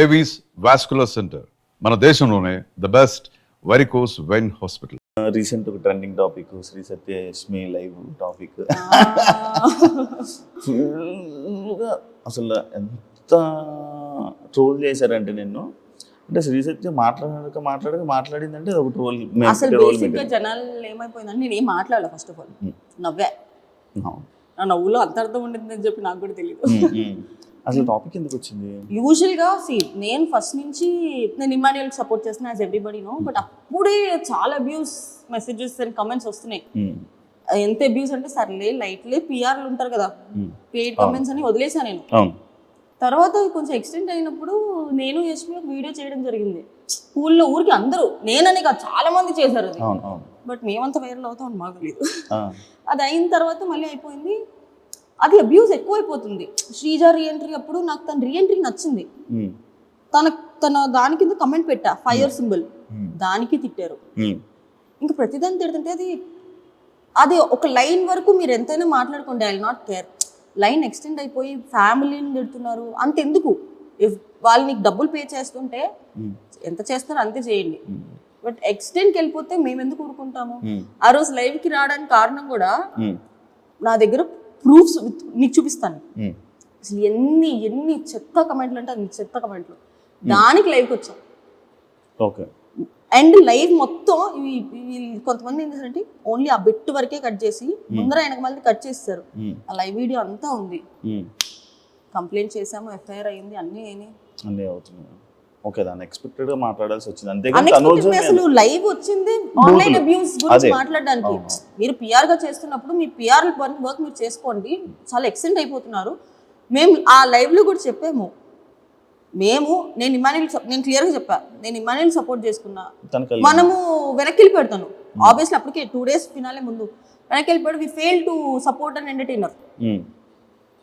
Avis vascular centre మన దేశంలోనే the best varicose vein hospital. Recent ఒక trending topic Shri Satyalakshmi live topic. అసలు ఎంత ట్రోల్ చేశారంటే నిన్ను, అంటే శ్రీ సత్య మాట్లాడిందంటే అది ఒక ట్రోల్. అసలు బేసిక్గా జనాలు ఏమైపోయిందంటే నేను ఏం మాట్లాడలే. ఫస్ట్ ఆఫ్ ఆల్ నవ్వే, నా నవ్వులో అంత అర్థం ఉండిందని చెప్పి నాకు కూడా తెలియదు. అసలు టాపిక్ ఎందుకు వచ్చింది? యూజువల్గా నేను ఫస్ట్ నుంచి నేను ఇమాన్యుయల్ సపోర్ట్ చేస్తున్నా యాజ్ ఎవ్రీబడి నో, బట్ అప్పుడే చాలా అబ్యూస్ మెసేజెస్ అండ్ కమెంట్స్ వస్తున్నాయి. ఎంత అబ్యూస్ అంటే సర్లే లైట్లే పిఆర్లు ఉంటారు కదా, పెయిడ్ కమెంట్స్ అని వదిలేసా నేను. తర్వాత కొంచెం ఎక్స్టెండ్ అయినప్పుడు నేను యశ్మి ఒక వీడియో చేయడం జరిగింది స్కూల్లో. ఊరికి అందరూ, నేనని కాదు చాలా మంది చేశారు అది, బట్ మేమంతా వైరల్ అవుతాం అని మాకు తెలియదు. అది అయిన తర్వాత మళ్ళీ అయిపోయింది. అది అబ్యూస్ ఎక్కువైపోతుంది. శ్రీజ రీఎంట్రీ అప్పుడు నాకు తన రీఎంట్రీ నచ్చింది. తన దాని కింద కమెంట్ పెట్టా, ఫైర్ సింబల్, దానికి తిట్టారు. ఇంకా ప్రతిదాన్ని తిడుతుంటే అది ఒక లైన్ వరకు మీరు ఎంతైనా మాట్లాడుకోండి, I will not care. Line extend అయిపోయి ఫ్యామిలీని తిడుతున్నారు. అంతెందుకు, ఇఫ్ వాళ్ళు నీకు డబ్బులు పే చేస్తుంటే ఎంత చేస్తారో అంతే చేయండి, బట్ ఎక్స్టెండ్కి వెళ్ళిపోతే మేము ఎందుకు ఊరుకుంటాము? ఆ రోజు లైవ్కి రావడానికి కారణం కూడా నా దగ్గర ప్రూఫ్స్ నీకు చూపిస్తాను. అసలు ఎన్ని చెత్త కమెంట్లు అంటే అన్ని చెత్త కమెంట్లు, దానికి లైవ్కి వచ్చాం. ఓకే. అండ్ లైవ్ మొత్తం కొంతమంది ఏం చేశారంటే ఓన్లీ ఆ బిట్ వరకే కట్ చేసి ముందర వెనక మళ్ళీ కట్ చేస్తారు. ఆ లైవ్ వీడియో అంతా ఉంది. కంప్లైంట్ చేసాము, ఎఫ్ఐఆర్ అయింది, అన్నీ అవుతున్నాయి. ఓకే, దాన్ని ఎక్స్పెక్టెడ్ గా మాట్లాడాల్సి వచ్చింది. అసలు లైవ్ వచ్చింది ఆన్లైన్ అబ్యూస్ గురించి మాట్లాడడానికి. మీరు పిఆర్ గా చేస్తున్నప్పుడు మీ పిఆర్ వర్క్ మీరు చేసుకోండి, చాలా ఎక్స్టెండ్ అయిపోతున్నారు. మేము ఆ లైవ్ లో కూడా చెప్పాము, నేను క్లియర్ గా చెప్పా, నేను ఇమాన్యుయల్ సపోర్ట్ చేసుకున్నా, మనము వెనక్కి వెళ్ళిపెడతాను. ఆబ్వియస్లీ అప్పటికే 2 days ఫినాలే ముందు వెనక్కి వెళ్ళిపోయాడు. We fail to support and entertainer.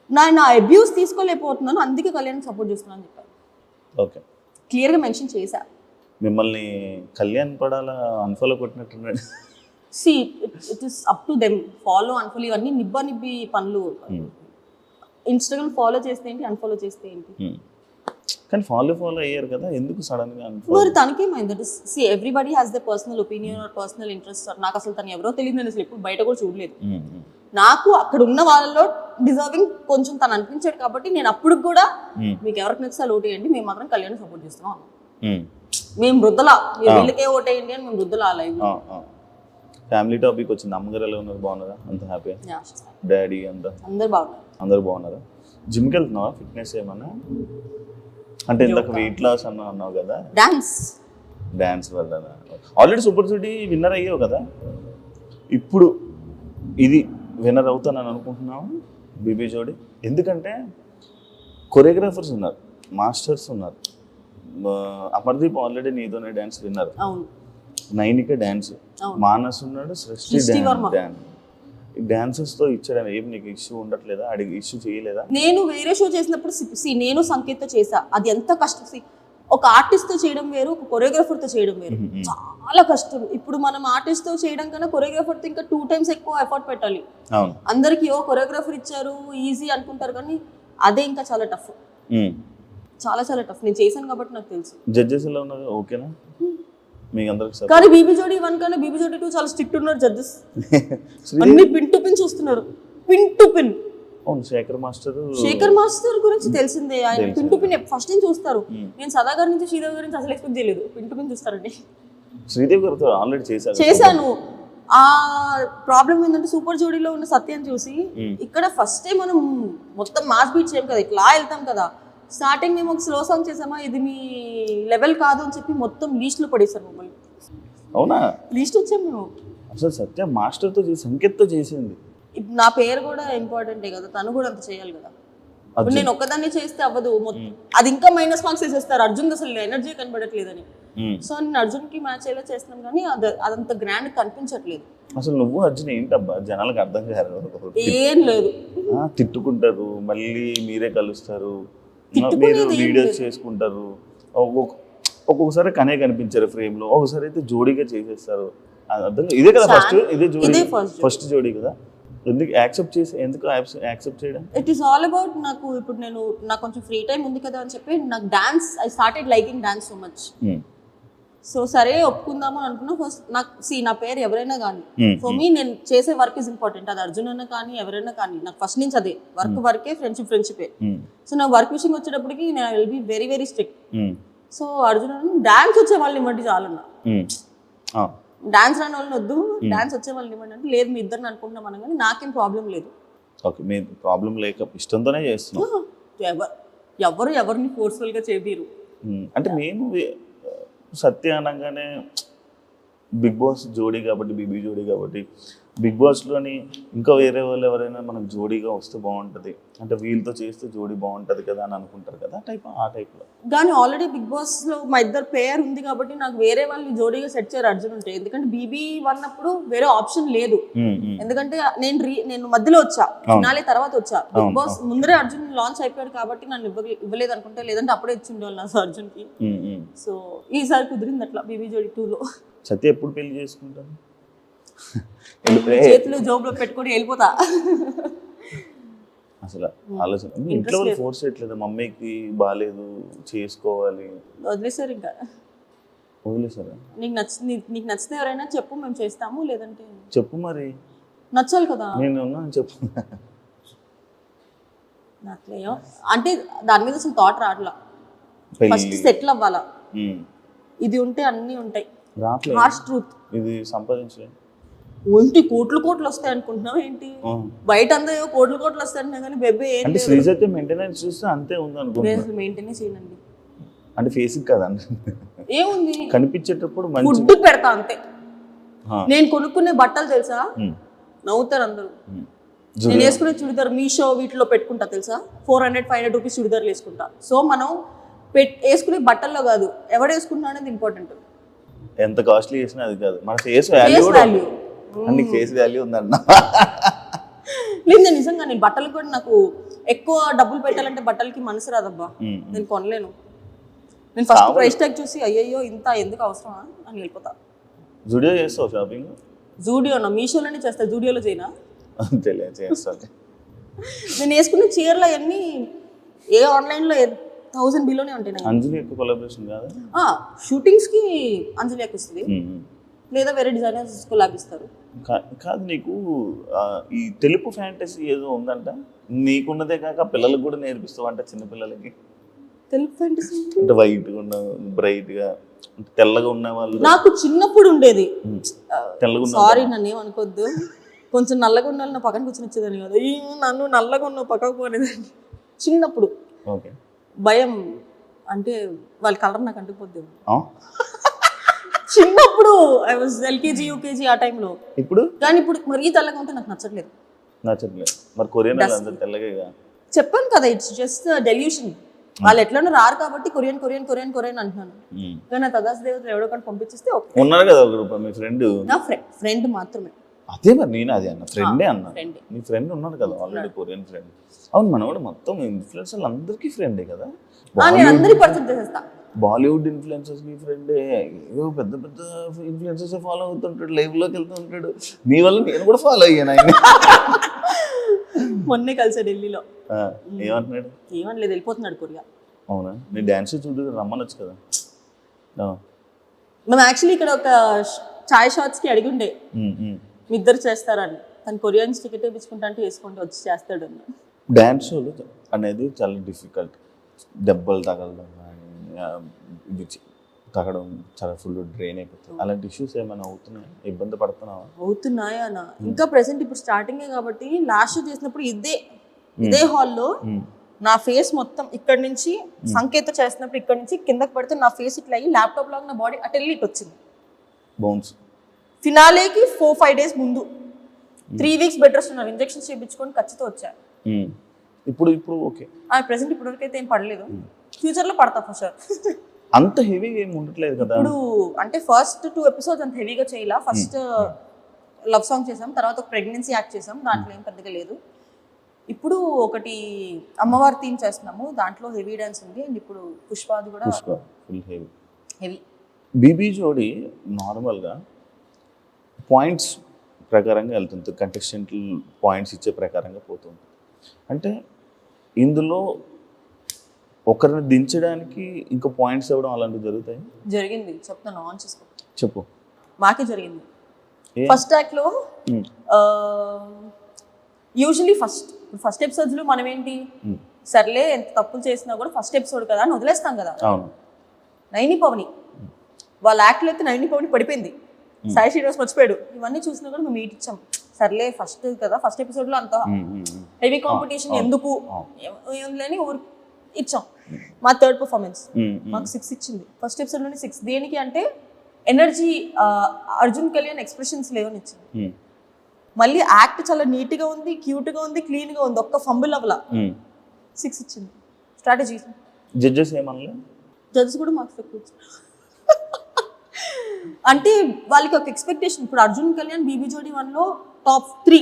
నా అబ్యూస్ తీసుకోలేకపోతున్నాను, అందుకే కళ్యాణ్ సపోర్ట్ చేస్తున్నాను అని చెప్పాను. ఓకే, క్లియర్ గా మెన్షన్ చేశా. మిమ్మల్ని కళ్యాణ్ పడాలా అన్ఫాలో కొట్టినట్టున్నాడు. See it is up to them. Follow unfollow ఇవన్నీ నిబ్బి పనులు. ఇన్స్టాగ్రామ్ ఫాలో చేస్తే ఏంటి, అన్ఫాలో చేస్తే ఏంటి? కానీ ఫాలో అయ్యారు కదా, ఎందుకు సడన్ గా? మరి తనకేమైంది? See everybody has the personal opinion or personal interest. నాకు అసలు తను ఎవరో తెలియదు, నేను అసలు ఎప్పుడు బయట కూడా చూడలేదు. నాకు అక్కడ ఉన్న వాళ్ళలో డిజర్వింగ్ కొంచెం తను అనిపించాడు కాబట్టి నేను అప్పుడు కూడా మీకు ఎవరికి నచ్చితే ఓటు వేయండి, మేము మాత్రం కళ్యాణ్ సపోర్ట్ చేస్తున్నాం. మేము వృద్ధలా వీళ్ళకే ఓటు వేయండి అని మేము వృద్ధలా లైవ్. ఫ్యామిలీ టాపిక్ వచ్చింది. అమ్మగారు ఎలా ఉన్నారు? బాగున్నారా? అంత హ్యాపీ? డాడీ అందరు బాగున్నారా? జిమ్కి వెళ్తున్నావా? ఫిట్నెస్ ఏమన్నా? అంటే ఇందాక వెయిట్ లాస్ అన్నావు కదా, డాన్స్ వల్ల. ఆల్రెడీ సూపర్ సిటీ విన్నర్ అయ్యావు కదా, ఇప్పుడు ఇది విన్నర్ అవుతానని అనుకుంటున్నావు బీబీ జోడి? ఎందుకంటే కొరియోగ్రాఫర్స్ ఉన్నారు, మాస్టర్స్ ఉన్నారు. అమర్దీప్ ఆల్రెడీ నీతోనే dance winner, Nainika dance, Manas ఉన్నాడు, సృష్టి డాన్స్. డాన్సెస్ తో ఇచ్చడం ఏం నీకు ఇష్యూ ఉండట్లేదా? అడిగి ఇష్యూ చేయలేదా? నేను వేరే షో చేసినప్పుడు నేను సంకేత్తో చేసా. అది ఎంత కష్టం. ఒక ఆర్టిస్ట్ తో చేయడం వేరు, ఒక కొరియోగ్రాఫర్ తో చేయడం వేరు. చాలా కష్టం. ఇప్పుడు మనం ఆర్టిస్ట్ తో చేయడం కన్నా కొరియోగ్రాఫర్ తో ఇంకా 2 times ఎక్కువ ఎఫర్ట్ పెట్టాలి. అందరికి కొరియోగ్రాఫర్ ఇచ్చారు ఈజీ అనుకుంటారు, కానీ అదే ఇంకా చాలా టఫ్, చాలా టఫ్. నేను చేశాను కాబట్టి నాకు తెలుసు. జడ్జెస్ ఎలా ఉన్నారు? ఓకేనా మీకు అందరికి? కానీ బీబీ జోడి 1 కన్నా బీబీ జోడి 2 చాలా స్ట్రిక్ట్ ఉన్నారు జడ్జెస్. అన్ని పిన్ టు పిన్ చూస్తున్నారు, pin to pin. Shekhar master గురించి తెలిసిందే, ఆయన పిన్ టు పిన్ ఫస్ట్ నుంచి చూస్తారు. నేను సదా గారి నుంచి శ్రీదేవి గారి నుంచి అసలు ఎక్స్పెక్ట్ చేయలేదు, పిన్ టు పిన్ చూస్తారండి. శ్రీదేవి గారితో ఆల్రెడీ చేశాను. ఆ ప్రాబ్లం ఏంటంటే సూపర్ జోడీలో ఉన్న సత్యాన్ని చూసి ఇక్కడ ఫస్ట్ టైం మనం మొత్తం మాస్ బీట్ చేయం కదా, ఇట్లా వెళ్తాం కదా. స్టార్టింగ్ మేము ఒక స్లో సాంగ్ చేసామా, ఇది మీ లెవెల్ కాదు అని చెప్పి మొత్తం లీస్ట్ లో పడేసారు మమ్మల్ని. అవునా? లీస్ట్ వచ్చాం మేము. అసలు సత్య మాస్టర్ తో సంకేత్తో చేసింది. నా పేరు కూడా ఇంపార్టెంటే కదా, తను కూడా అంత చేయాలి కదా. నేను ఒక్కదాన్ని చేస్తే అవ్వదు, అది ఇంకా మైనస్ మార్క్స్ వేసేస్తారు. అర్జున్ అసలు ఎనర్జీ కనబడట్లేదని. సో నేను అర్జున్ కి మ్యాచ్ అయ్యేలా చేస్తున్నాం, కానీ అదంత గ్రాండ్ కనిపించట్లేదు. అసలు నువ్వు అర్జున్ ఏంటబ్బా జనాలకు అర్థం కాదు. ఏం లేదు, తిట్టుకుంటారు, మళ్ళీ మీరే కలుస్తారు, మీరు వీడియోస్ చేసుకుంటారు. ఒక్కొక్కసారి కనే కనిపించారు ఫ్రేమ్ లో, ఒకసారి అయితే జోడీగా చేసేస్తారు. ఇదే కదా ఫస్ట్ జోడీ కదా. ఎందుకు యాక్సెప్ట్ చేయడం? ఇట్ ఈస్ ఆల్ అబౌట్ నాకు ఇప్పుడు నాకు కొంచెం ఫ్రీ టైం ఉంది కదా అని చెప్పి నాకు dance I started liking dance so much. So సరే ఒప్పుకుందాము అని అనుకున్నా. ఫస్ట్ నాకు నా పేరు ఎవరైనా కానీ ఫర్ మీ నేను చేసే వర్క్ ఇస్ ఇంపార్టెంట్. అది అర్జున్ అన్న కానీ ఎవరైనా కానీ నాకు ఫస్ట్ నుంచి అదే వర్కే, ఫ్రెండ్షిపే. సో నాకు వర్క్ విషయం వచ్చేటప్పటికి నేను will be very very strict. So Arjun అన్న డాన్స్ వచ్చే వాళ్ళని ఇవ్వండి చాలన్నా, డాన్స్ రాని వాళ్ళని వద్దు, డాన్స్ వచ్చే వాళ్ళని ఇవ్వండి అంటే లేదు మీ ఇద్దరిని అనుకుంటున్నాం అనగానే నాకేం ప్రాబ్లం లేదు. ఓకే, మీ ప్రాబ్లం లేక ఇష్టంతోనే చేస్తున్నాం. ఎవరిని ఫోర్స్ఫుల్గా చేపిరు. అంటే మేము సత్య అనగానే బిగ్ బాస్ జోడీ కాబట్టి, బీబీ జోడీ కాబట్టి, బిగ్ బాస్లోని ఇంకా వేరే వాళ్ళు ఎవరైనా మనకు జోడీగా వస్తే బాగుంటుంది అంటే వీళ్ళతో చేస్తే జోడీ బాగుంటుంది కదా అని అనుకుంటారు కదా, ఆ టైప్లో. కానీ ఆల్రెడీ బిగ్ బాస్లో మా ఇద్దరు పేరు ఉంది కాబట్టి నాకు వేరే వాళ్ళని జోడీగా సెట్ చేయరు అర్జున్ ఉంటే. ఎందుకంటే బీబీ అన్నప్పుడు వేరే ఆప్షన్ లేదు. ఎందుకంటే నేను మధ్యలో వచ్చా, ఫినాలే తర్వాత వచ్చా. బిగ్ బాస్ ముందరే అర్జున్ లాంచ్ అయిపోయాడు కాబట్టి నన్ను ఇవ్వలేదు అనుకుంటే, లేదంటే అప్పుడే ఇచ్చి ఉండేవాళ్ళు నా అర్జున్కి. సో ఈసారి కుదిరింది అట్లా బీబీ జోడీ 2లో. సత్య ఎప్పుడు పెళ్లి చేసుకుంటాను? చేతులు జోబులో పెట్టుకొని వెళ్ళిపోతా. అసలు ఆలోచన ఇంట్లో ఫోర్స్ చేయట్లేదు, మమ్మీకి బాగాలేదు చేసుకోవాలి, వదిలేసారు. ఇంకా వదిలేసారా? నీకు నచ్చితే ఎవరైనా చెప్పు, మేము చేస్తాము, లేదంటే చెప్పు. మరి నచ్చాలి కదా, నేను ఉన్నాను చెప్పు. నచ్చలేయో అంటే దాని మీద అసలు థాట్ రావట్లా. ఫస్ట్ సెటిల్ అవ్వాలా, ఇది ఉంటే అన్నీ ఉంటాయి. Harsh truth. ఇది సంపాదించలేదు ఒంటి కోట్లు వస్తాయి అనుకుంటున్నావు ఏంటి? బయట అంతా కోట్లు వస్తాయి అంటున్నా కానీ బెబ్బే అంటే శ్రీజత్య మెయింటెనెన్స్ చూస్తే అంతే ఉంది అనుకుంటున్నా. మెయింటెనెన్స్ చేయనండి అంటే ఫేస్ కదా ఏముంది, కనిపించేటప్పుడు ఫుడ్ పెడతా అంతే. నేను కొనుక్కునే బట్టలు తెలుసా, నవ్వుతారు అందరూ. నేను వేసుకునే చుడిదార్ మీషో వీటిలో పెట్టుకుంటా తెలుసా, 400-500 రూపీస్ చుడిదార్లు వేసుకుంటా. సో మనం వేసుకునే బట్టల్లో కాదు, ఎవడు వేసుకుంటా అనేది ఇంపార్టెంట్. ఎంత కాస్ట్లీ చేసినా అది కాదు, మన ఫేస్ వాల్యూ. అన్ని ఫేస్ వాల్యూ ఉందన్న. లేదు నిజంగా నేను బట్టలు కూడా నాకు ఎక్కువ డబ్బులు పెట్టాలంటే బట్టలకి మనసు రాదబ్బా, నేను కొనలేను. నేను ఫస్ట్ ప్రైస్ ట్యాగ్ చూసి అయ్యయ్యో ఇంత ఎందుకు అవసరమా అని వెళ్ళిపోతా. జూడియో చేస్తావు షాపింగ్? జూడియోనా, మీషోలోనే చేస్తా, జూడియోలో చేయనా? చేస్తాను. నేను వేసుకున్న చీరలు అవన్నీ ఏ ఆన్లైన్లో 1000 బిలోనే ఉంటాయి. అంజలి ఎక్కువ కొలాబరేషన్ కాదు, షూటింగ్స్కి అంజలి ఎక్కువ వస్తుంది, లేదా వేరే డిజైనర్స్ కొలాబ్ ఇస్తారు. కాదు, నీకు ఈ తెలుపు ఫ్యాంటసీ ఏదో ఉందంట, నీకున్నదే కాక పిల్లలకు కూడా నేర్పిస్తావు అంట, చిన్నపిల్లలకి. తెలుపు ఫ్యాంటసీ అంటే వైట్గా ఉన్న, బ్రైట్గా తెల్లగా ఉన్న వాళ్ళు. నాకు చిన్నప్పుడు ఉండేది. తెల్లగా ఉన్న, సారీ నన్ను ఏమనుకోద్దు, కొంచెం నల్లగా ఉన్న వాళ్ళు నా పక్కన కూర్చొని వచ్చేదాన్ని కదా, నన్ను నల్లగా ఉన్న పక్కకు పోనేదాన్ని చిన్నప్పుడు. ఓకే, భయం అంటే వాళ్ళ కలర్ నాకు అంటుకుపోద్ది చిన్నప్పుడు. ఐ వాజ్ ఎల్కేజీ యూకేజీ ఆ టైంలో. ఇప్పుడు కానీ ఇప్పుడు మరీ తెల్లగా ఉంటే నాకు నచ్చట్లేదు. మరి కొరియన్ అందరూ తెల్లగా. చెప్పాను కదా, ఇట్స్ జస్ట్ డెల్యూషన్. వాళ్ళు ఎట్లనో రారు కాబట్టి కొరియన్ అంటున్నాను. కానీ తదాస్ దేవతలు ఎవడో కానీ పంపించేస్తే ఓకే. ఉన్నారు కదా ఒక మీ ఫ్రెండ్. నా ఫ్రెండ్ మాత్రమే. అదే మరి నేను అదే అన్న, ఫ్రెండే అన్నా. మీ ఫ్రెండ్ ఉన్నాడు కదా ఆల్రెడీ, కొరియన్ ఫ్రెండ్. అవును, మనవాడు మొత్తం ఇన్ఫ్లుయెన్సర్లు అందరికీ ఫ్రెండే కదా. నేను అందరికి పరిచయం చేసేస్తా. బాలీవుడ్ ఇన్ఫ్లుయెన్సర్స్ నీ ఫ్రెండే, ఏదో పెద్ద ఇన్ఫ్లుయెన్సర్స్ ఫాలో అవుతుంటాడు, లైవ్ లోకి వెళ్తూ ఉంటాడు. నీ వల్ల నేను కూడా ఫాలో అయ్యాను ఆయన. మొన్నే కలిసా ఢిల్లీలో. ఏమంటున్నాడు? ఏమనలేదు, వెళ్ళిపోతున్నాడు కొరియా. అవునా, నీ డాన్స్ చూడు రమ్మనొచ్చు కదా. మేము యాక్చువల్లీ ఇక్కడ ఒక చాయ్ షాట్స్కి అడిగి ఉండే మీ ఇద్దరు చేస్తారని. తను కొరియన్స్ టికెట్ వేయించుకుంటా అంటే వేసుకుంటూ వచ్చి చేస్తాడు అన్న. డాన్స్ షోలు అనేది చాలా డిఫికల్ట్. దెబ్బలు తగలడం ఇది తగ్గడం చాలా ఫుల్ డ్రైన్ అయిపోతుంది. అలాంటి ఇష్యూస్ ఏమైనా అవుతున్నాయా, ఇబ్బంది పడుతున్నావా? అవుతున్నాయా అన్న, ఇంకా ప్రెసెంట్ ఇప్పుడు స్టార్టింగే కాబట్టి. లాస్ట్ షో చేసినప్పుడు ఇదే హాల్లో నా ఫేస్ మొత్తం ఇక్కడ నుంచి సంకేత చేసినప్పుడు ఇక్కడ నుంచి కిందకి పడితే నా ఫేస్ ఇట్లా అయ్యి ల్యాప్టాప్ లాగా నా బాడీ అటు వెళ్ళి వచ్చింది. బౌన్స్ ఫినాలేకి 4-5 డేస్ ముందు 3 వీక్స్ బెడ్ రెస్ట్ ఉన్నారు, ఇంజెక్షన్స్ చేయించుకొని ఖచ్చితంగా వచ్చా. ఇప్పుడు ఓకే. ప్రెసెంట్ ఇప్పటి వరకు అయితే ఏం పడలేదు, ఫ్యూచర్ లో పడతా ఫర్ షూర్. అంత హెవీగా ఏమి ఉండట్లేదు కదా ఇప్పుడు. అంటే ఫస్ట్ 2 ఎపిసోడ్స్ అంత హెవీగా చేయాల. ఫస్ట్ లవ్ సాంగ్ చేసాం, తర్వాత ఒక ప్రెగ్నెన్సీ యాక్ట్ చేసాం, దాంట్లో ఏం పెద్దగా లేదు. ఇప్పుడు ఒకటి అమ్మవారి థీమ్ చేస్తున్నాము, దాంట్లో హెవీ డాన్స్ ఉంది. అండ్ ఇప్పుడు పుష్పాది కూడా ఫుల్ హెవీ. హెవీ. బీబీ జోడి నార్మల్గా పాయింట్స్ ప్రకారంగా వెళ్తుంది, కంటెస్టెంట్లు పాయింట్స్ ఇచ్చే ప్రకారంగా పోతుంది. అంటే ఇందులో ఒకరిని దించడానికి ఇంకా పాయింట్స్ ఇవ్వడం అలాంటివి జరుగుతాయి? జరిగింది, చెప్తాను, ఆన్ చేసుకో. చెప్పు. మాకే జరిగింది. ఏ? ఫస్ట్ యాక్ట్లో యూజువలీ ఫస్ట్ ఎపిసోడ్స్లో మనం ఏంటి, సర్లే ఎంత తప్పులు చేసినా కూడా ఫస్ట్ ఎపిసోడ్ కదా అని వదిలేస్తాం కదా. అవును. నైని పవని వాళ్ళ యాక్ట్లో అయితే నైని పవని పడిపోయింది, సాయి శ్రీనివాస్ మర్చిపోయాడు. ఇవన్నీ చూసినా కూడా మేము మీట్ ఇచ్చాం. సర్లే ఫస్ట్ కదా, ఫస్ట్ ఎపిసోడ్లో అంత హెవీ కాంపిటీషన్ ఎందుకు లేని ఊరు ఇచ్చాం. మా థర్డ్ పర్ఫార్మెన్స్ మాకు 6 ఇచ్చింది. ఫస్ట్ ఎపిసోడ్లోనే 6. దేనికి అంటే ఎనర్జీ, అర్జున్ కళ్యాణ్ ఎక్స్ప్రెషన్స్ లేవని ఇచ్చింది. మళ్ళీ యాక్ట్ చాలా నీట్గా ఉంది, క్యూట్గా ఉంది, క్లీన్గా ఉంది, ఒక్క ఫంబుల్ అవ్వలా 6 ఇచ్చింది. స్ట్రాటజీ. జడ్జెస్ ఏమన్నా? జడ్జెస్ కూడా మార్క్స్ ఎక్కువ ఇచ్చారు. అంటే వాళ్ళకి ఒక ఎక్స్పెక్టేషన్. ఇప్పుడు అర్జున్ కళ్యాణ్ బీబీ జోడీ 1లో టాప్ 3,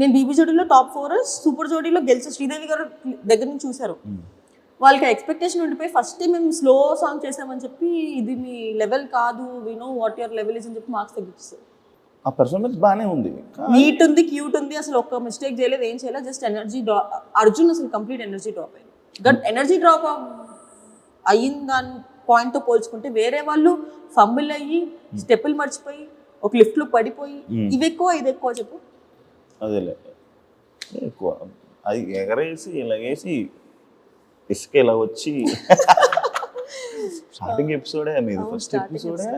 నేను బీబీ జోడీలో టాప్ 4, సూపర్ జోడీలో గెలిచే శ్రీదేవి గారు దగ్గర నుంచి చూశారు. వాళ్ళకి ఎక్స్పెక్టేషన్ ఉండిపోయి ఫస్ట్ మేము స్లో సాంగ్ చేసామని చెప్పి ఇది మీ లెవెల్ కాదు, we know what your level is అని చెప్పి మార్క్స్ తగ్గిస్తారు. ఆ పర్ఫార్మెన్స్ బాగానే ఉంది, నీట్ ఉంది, క్యూట్ ఉంది, అసలు ఒక్క మిస్టేక్ చేయలేదు, ఏం చేయలేదు, జస్ట్ ఎనర్జీ డ్రాప్. అర్జున్ అసలు కంప్లీట్ ఎనర్జీ డ్రాప్ అయింది. బట్ ఎనర్జీ డ్రాప్ అయ్యింది దాని పాయింట్తో పోల్చుకుంటే వేరే వాళ్ళు ఫంబుల్ అయ్యి స్టెప్పులు మర్చిపోయి ఒక లిఫ్ట్లో పడిపోయి ఇవి ఎక్కువ ఇది ఎక్కువ చెప్పు. అదేలే ఎక్కువ అది ఎగరేసి ఇలాగేసి ఇసుక ఇలా వచ్చి స్టార్టింగ్ ఎపిసోడే మీది, ఫస్ట్ ఎపిసోడే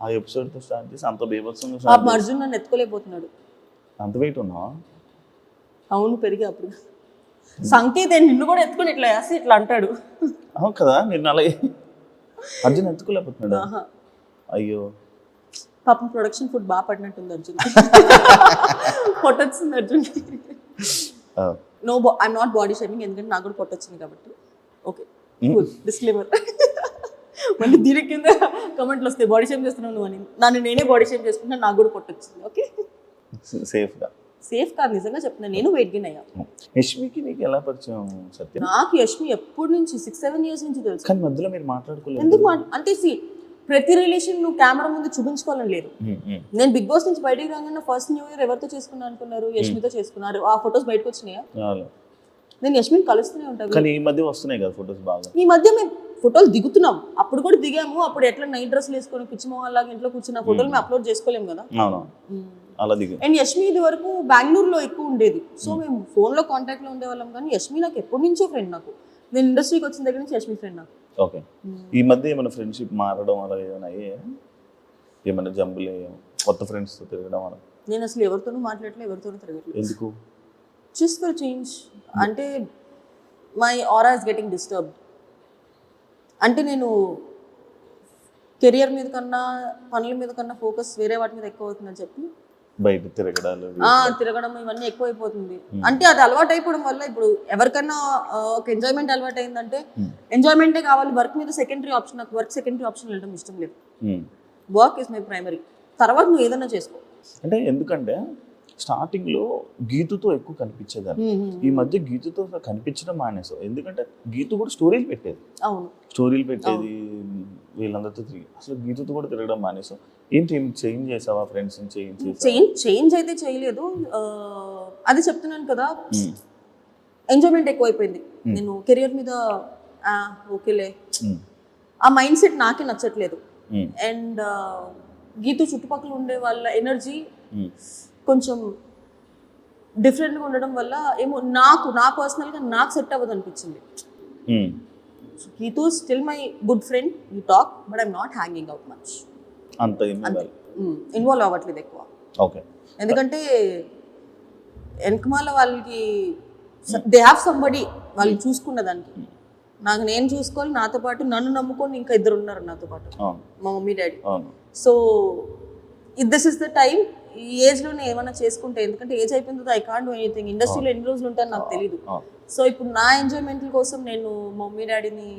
ఆ ఎపిసోడ్తో స్టార్ట్ చేసి అంత బీభత్సంగా అర్జున్ నన్ను ఎత్తుకోలేకపోతున్నాడు. అంత వెయిట్ ఉన్నావా? అవును, పెరిగి అప్పుడు సంకేత్ నిన్ను కూడా ఎత్తుకొని ఇట్లా వేసి ఇట్లా అంటాడు. అవును కదా, నిన్ను అలాగే అర్జున్ ఎత్తుకోలేకపోతున్నాడు. అయ్యో పాపం ప్రొడక్షన్ ఫుడ్ బాగా పడినట్టుంది అర్జున్. పొట్టొచ్చింది Arjun. No, I'm not body shaming, ఎందుకంటే నాకు కూడా పొట్టొచ్చింది కాబట్టి. Okay, disclaimer. మళ్ళీ దీని కింద కమెంట్లు వస్తాయి, బాడీ షేమ్ చేస్తున్నావు నువ్వు అని. నన్ను నేనే బాడీ షేమ్ చేసుకుంటున్నా, నాకు కూడా పొట్టొచ్చింది. ఓకే, సేఫ్ కాదు, నిజంగా చెప్తున్నా. నేను వెయిట్ గెయిన్ అయ్యా. యష్మికి నీకు ఎలా పరిచయం సత్యం? నాకు యష్మి ఎప్పటి నుంచి 6-7 years నుంచి తెలుసు. కానీ మధ్యలో మీరు మాట్లాడుకోలేదు ఎందుకు? అంటే ప్రతి రిలేషన్ నువ్వు కెమెరా ముందు చూపించుకోవాలని లేదు. నేను బిగ్ బాస్ నుంచి బయటికి రాగానే ఫస్ట్ న్యూ ఇయర్ ఎవరితో చేసుకున్నా అనుకున్నారు? యష్మితో చేసుకున్నారు. ఆ ఫొటోస్ బయటకు వచ్చినాయా? నేను యష్మిని కలుస్తూనే ఉంటాను. కానీ ఈ మధ్య వస్తున్నాయి కదా ఫొటోస్ బాగా. ఈ మధ్య మేము ఫోటోలు దిగుతున్నాం, అప్పుడు కూడా దిగాము. అప్పుడు ఎట్లా నైట్ డ్రెస్లు వేసుకొని పిచ్చిమోహన్లాగా ఇంట్లో కూర్చున్న ఫోటోలు మేము అప్లోడ్ చేసుకోలేము కదా. అలా దిగు. అండ్ యష్మి ఇది వరకు బెంగళూరులో ఎక్కువ ఉండేది, సో మేము ఫోన్లో కాంటాక్ట్లో ఉండేవాళ్ళం. కానీ యష్మి నాకు ఎప్పటి నుంచో ఫ్రెండ్. నాకు నేను ఇండస్ట్రీకి వచ్చిన దగ్గర నుంచి యష్మి ఫ్రెండ్ నాకు. ఓకే, ఈ మధ్య ఏమైనా ఫ్రెండ్షిప్ మారడం అలా ఏమైనా ఏమైనా జంబులే కొత్త ఫ్రెండ్స్తో తిరగడం అలా? నేను అసలు ఎవరితోనూ మాట్లాడలేదు, ఎవరితోనూ తిరగట్లేదు. ఎందుకు? Just for change. అంటే my aura is getting disturbed. అంటే నేను కెరియర్ మీద కన్నా పనుల మీద కన్నా ఫోకస్ వేరే వాటి మీద ఎక్కువ అవుతుందని చెప్పి బయట తిరగడం ఇవన్నీ ఎక్కువైపోతుంది. అంటే అది అలవాటు అయిపోవడం వల్ల ఇప్పుడు ఎవరికన్నా ఒక ఎంజాయ్మెంట్ అలవాటు అయిందంటే ఎంజాయ్మెంటే కావాలి, వర్క్ మీద సెకండరీ ఆప్షన్. నాకు వర్క్ సెకండరీ ఆప్షన్ వెళ్ళడం ఇష్టం లేదు. వర్క్ ఇస్ మై ప్రైమరీ, తర్వాత నువ్వు ఏదైనా చేసుకో. అంటే ఎందుకంటే స్టార్టింగ్లో గీతుతో ఎక్కువ కనిపించేదాన్ని, ఈ మధ్య గీతుతో కనిపించడం మానేసావు. ఎందుకంటే గీతు కూడా స్టోరీలు పెట్టేది. అవును, స్టోరీలు పెట్టేది వీళ్ళందరితో తిరిగి. అసలు గీతుతో కూడా తిరగడం మానేసావు. ఏంటి చేంజ్ చేసావా? ఫ్రెండ్స్ చేంజ్ అయితే చేయలేదు. అది చెప్తున్నాను కదా, ఎంజాయ్మెంట్ ఎక్కువైపోయింది. నేను కెరియర్ మీద ఓకేలే, ఆ మైండ్ సెట్ నాకే నచ్చట్లేదు. అండ్ గీతు చుట్టుపక్కల ఉండే వాళ్ళ ఎనర్జీ కొంచెం డిఫరెంట్గా ఉండడం వల్ల ఏమో నా పర్సనల్గా నాకు సెట్ అవ్వదు అనిపించింది. Geetu still my good friend, you talk, but I'm not hanging out much. అంతే ఇన్వాల్వ్ అవ్వట్లేదు ఎక్కువ. ఓకే, ఎందుకంటే వెనకమాల వాళ్ళకి దే హ్యావ్ సంబడి వాళ్ళని చూసుకున్న దానికి. నాకు నేను చూసుకోవాలి, నాతో పాటు నన్ను నమ్ముకొని ఇంకా 2 ఉన్నారు నాతో పాటు, మా mummy daddy. So this is the time. ఈ ఏజ్లోనే ఏమైనా చేసుకుంటే, ఎందుకంటే ఏజ్ అయిపోయింది, ఐ కాంట్ డూ ఎనీథింగ్. ఇండస్ట్రీలో ఎన్ని రోజులు ఉంటాను నాకు తెలీదు. సో ఇప్పుడు నా ఎంజాయ్మెంట్ కోసం నేను మా మమ్మీ డాడీని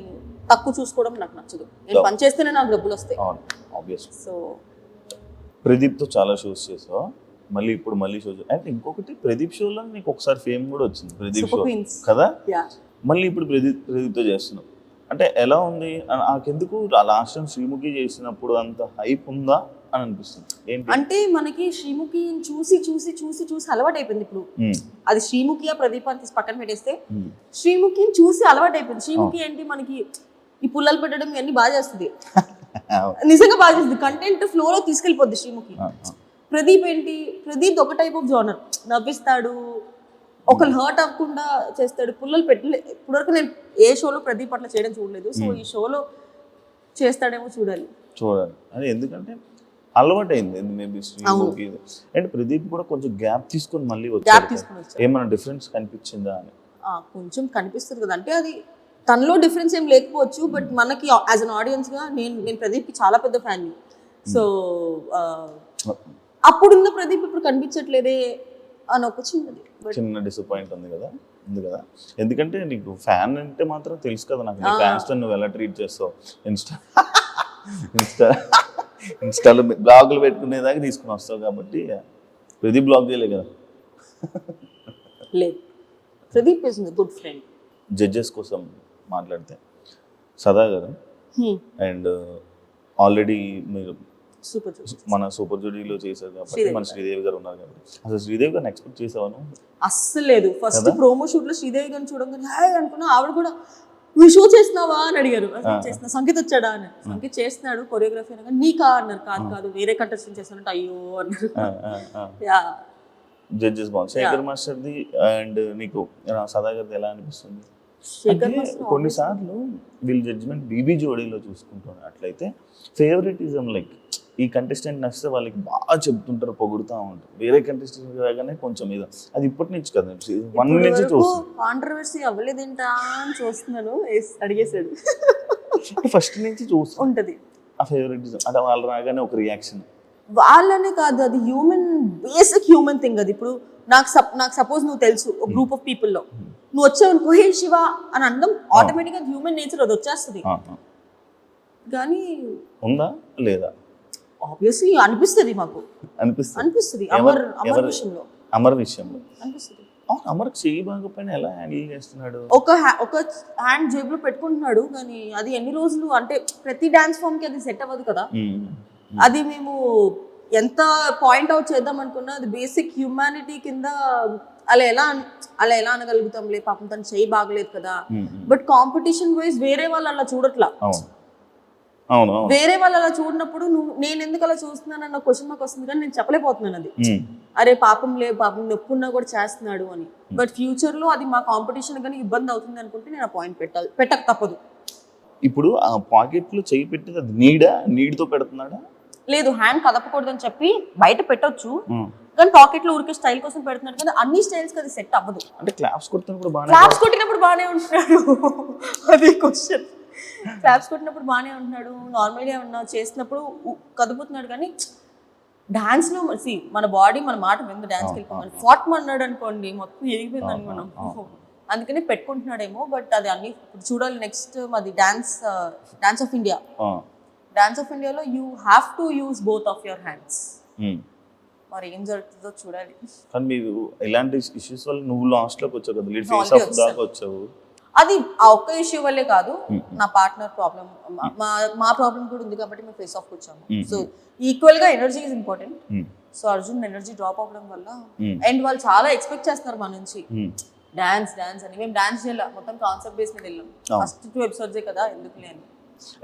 తక్కువ చూసుకోవడం నాకు నచ్చదు. నేను పని చేస్తేనే నాకు డబ్బులు వస్తాయి. సో ప్రదీప్తో చాలా షోస్ చేసావు, మళ్ళీ ఇప్పుడు షో. అంటే ఇంకొకటి, ప్రదీప్ షోలో నీకు ఒకసారి ఫేమ్ కూడా వచ్చింది, ప్రదీప్ షో కదా. మళ్ళీ ఇప్పుడు ప్రదీప్తో చేస్తున్నావు. అంటే ఎలా ఉంది? నాకెందుకు లాస్ట్ టైం శ్రీముఖి చేసినప్పుడు అంత హైప్ ఉందా అని అనిపిస్తుంది. ఏంటి అంటే మనకి శ్రీముఖి చూసి చూసి చూసి చూసి అలవాటు అయిపోయింది ఇప్పుడు. అది శ్రీముఖియా ప్రదీప్ అని తీసి పక్కన పెట్టేస్తే శ్రీముఖిని చూసి అలవాటు అయిపోయింది. శ్రీముఖి ఏంటి మనకి ఈ పుల్లలు పెట్టడం ఇవన్నీ బాగా చేస్తుంది, నిజంగా బాగా చేస్తుంది, కంటెంట్ ఫ్లోలో తీసుకెళ్ళిపోద్ది శ్రీముఖి. ప్రదీప్ ఏంటి, ప్రదీప్ ఒక టైప్ ఆఫ్ జోనర్, నవ్విస్తాడు, ఒకళ్ళు హర్ట్ అవ్వకుండా చేస్తాడు, పుల్లలు పెట్టలే. ఇప్పటివరకు నేను ఏ షోలో ప్రదీప్ అట్లా చేయడం చూడలేదు, సో ఈ షోలో చేస్తాడేమో చూడాలి. అది ఎందుకంటే అలవాటు అయింది మేబీ శ్రీముఖి. అండ్ ప్రదీప్ కూడా కొంచెం గ్యాప్ తీసుకొని మళ్ళీ వచ్చాడు, ఏమైనా డిఫరెన్స్ కనిపించిందా అని. కొంచెం కనిపిస్తుంది కదా, అంటే అది తనలో డిఫరెన్స్ ఏం లేకపోవచ్చు, బట్ మనకి యాజ్ అన్ ఆడియన్స్ గా నేను ప్రదీప్కి చాలా పెద్ద ఫ్యాన్. సో అప్పుడున్న ప్రదీప్ ఇప్పుడు కనిపించట్లేదే అని ఒక చిన్న డిసప్పాయింట్ ఉంది కదా. ఎందుకంటే నీకు ఫ్యాన్ అంటే మాత్రం తెలుసు కదా నాకు, నీ ఫ్యాన్స్ తో నువ్వు ఎలా ట్రీట్ చేస్తావు. ఇన్స్టాలో బ్లాగులు పెట్టుకునేదాకా తీసుకుని వస్తావు కాబట్టి ప్రదీప్ బ్లాగ్ చేయలే కదా. లేదు, Pradeep is good friend. Judges కోసం మాట్లాడితే సదా గారు అండ్ ఆల్రెడీ మీరు మన సూపర్ జోడీలో చేశారు కాబట్టి మన శ్రీదేవి గారు ఉన్నారు కాబట్టి అసలు శ్రీదేవి గారిని ఎక్స్పెక్ట్ చేసావాను? అస్సలు లేదు. ఫస్ట్ ప్రోమో షూట్ లో శ్రీదేవి గారిని చూడగానే హాయ్ అనుకున్నా. ఆవిడ కూడా నువ్వు షో చేస్తున్నావా అని అడిగారు. చేస్తున్నా. సంగీత్ వచ్చాడా అని. సంగీత్ చేస్తున్నాడు కొరియోగ్రఫీ అనగా నీకా అన్నారు. కాదు వేరే కంటెస్టెంట్ చేస్తానంటే అయ్యో అన్నారు. జడ్జెస్ బాగుంది. శేఖర్ మాస్టర్ది అండ్ నీకు సదా గారిది ఎలా అనిపిస్తుంది? కొన్నిసార్లు వీళ్ళు జడ్జిమెంట్ బీబీ జోడీలో చూసుకుంటున్నారు అట్లయితే ఫేవరెటిజం, లైక్ ఈ కంటెస్టెంట్ నచ్చితే వాళ్ళకి బాగా చెప్తుంటారు, పొగుడుతూ ఉంటారు. వేరే కంటెస్టెంట్ రాగానే కొంచెం మీద అది ఇప్పటి నుంచి కదా, 1 నుంచి చూస్తున్నాను. కాంట్రవర్సీ అవ్వలేదేంటా అని చూస్తున్నాను. అడిగేసాడు. ఫస్ట్ నుంచి చూస్తూ ఉంటది ఆ ఫేవరెటిజం. అంటే వాళ్ళు రాగానే ఒక రియాక్షన్. వాళ్ళనే కాదు, అది హ్యూమన్, బేసిక్ హ్యూమన్ థింగ్ అది. ఇప్పుడు నాకు సపోజ్ నువ్వు తెలుసు ఒక గ్రూప్ ఆఫ్ పీపుల్ లో నువ్వు వచ్చావు అనుకో హే శివ అని అనడం ఆటోమేటిక్ గా హ్యూమన్ నేచర్, అది వచ్చేస్తుంది. కానీ ఉందా లేదా? ఆబ్వియస్లీ అనిపిస్తుంది, మాకు అనిపిస్తుంది. అమర్ విషయంలో అనిపిస్తుంది. అమర్ చేయి బాగపోయినా ఎలా హ్యాండిల్ చేస్తున్నాడు? ఒక హ్యాండ్ జేబులో పెట్టుకుంటున్నాడు, కానీ అది ఎన్ని రోజులు అంటే ప్రతి డాన్స్ ఫామ్ కి అది సెట్ అవ్వదు కదా. అది మేము ఎంత పాయింట్ అవుట్ చేద్దాం అనుకున్నా అది బేసిక్ హ్యూమానిటీ కింద అలా ఎలా అనగలుగుతాంలే, పాపం తను చేయి బాగలేదు కదా. బట్ కాంపిటీషన్ వైజ్ వేరే వాళ్ళు అలా చూడట్లా. వేరే వాళ్ళు అలా చూడనప్పుడు నేను ఎందుకు అలా చూస్తున్నానన్న క్వశ్చన్ మాకు వస్తుంది, కానీ నేను చెప్పలేకపోతున్నాను అది. అరే పాపం నొప్పి ఉన్నా కూడా చేస్తున్నాడు అని. బట్ ఫ్యూచర్ లో అది మా కాంపిటీషన్ కానీ ఇబ్బంది అవుతుంది అనుకుంటే నేను ఆ పాయింట్ పెట్టక తప్పదు. ఇప్పుడు ఆ పాకెట్ లో చేయి పెట్టేది అది నీడ్తో పెడుతున్నాడా? లేదు, హ్యాండ్ కదపకూడదు అని చెప్పి బయట పెట్టొచ్చు, కానీ పాకెట్ లో ఊరికే స్టైల్ కోసం పెడుతున్నాడు కదా. అన్ని స్టైల్స్ అది సెట్ అవ్వదు. అంటే క్లాప్స్ కొట్టినప్పుడు బాగానే ఉంటున్నాడు. అది క్వశ్చన్. క్లాప్స్ కొట్టినప్పుడు బాగానే ఉంటున్నాడు, నార్మల్గా ఉన్నా చేసినప్పుడు కదుపుతున్నాడు. కానీ డాన్స్ లో మన బాడీ మన మాట విందు. డాన్స్కి వెళ్ళిపోమని ఫాట్ అన్నాడు అనుకోండి, మొత్తం ఎరిగిపోయిందని మనం. అందుకని పెట్టుకుంటున్నాడేమో. బట్ అది అన్ని చూడాలి. నెక్స్ట్ మాది dance of India. Dance of ఇండియాలో you have to use both of your hands. మరి ఏం జరుగుతుందో చూడాలి. కానీ మీరు ఇలాంటి ఇష్యూస్ వల్ల నువ్వు లాస్ట్ లోకి వచ్చావు కదా, ఫేస్ ఆఫ్ దాకా వచ్చావు. అది ఆ ఒక్క ఇష్యూ వల్లే కాదు, నా పార్ట్నర్ ప్రాబ్లం, మా ప్రాబ్లం కూడా ఉంది కాబట్టి మేము ఫేస్ ఆఫ్ వచ్చాము. సో ఈక్వల్ గా energy is important. So Arjun energy drop అవ్వడం వల్ల, అండ్ వాళ్ళు చాలా ఎక్స్పెక్ట్ చేస్తున్నారు మన నుంచి డాన్స్ అని. మేము డాన్స్ చేయాలి, మొత్తం కాన్సెప్ట్ బేస్ మీద వెళ్ళాం. ఫస్ట్ 2 ఎపిసోడ్సే కదా, ఎందుకులే అని.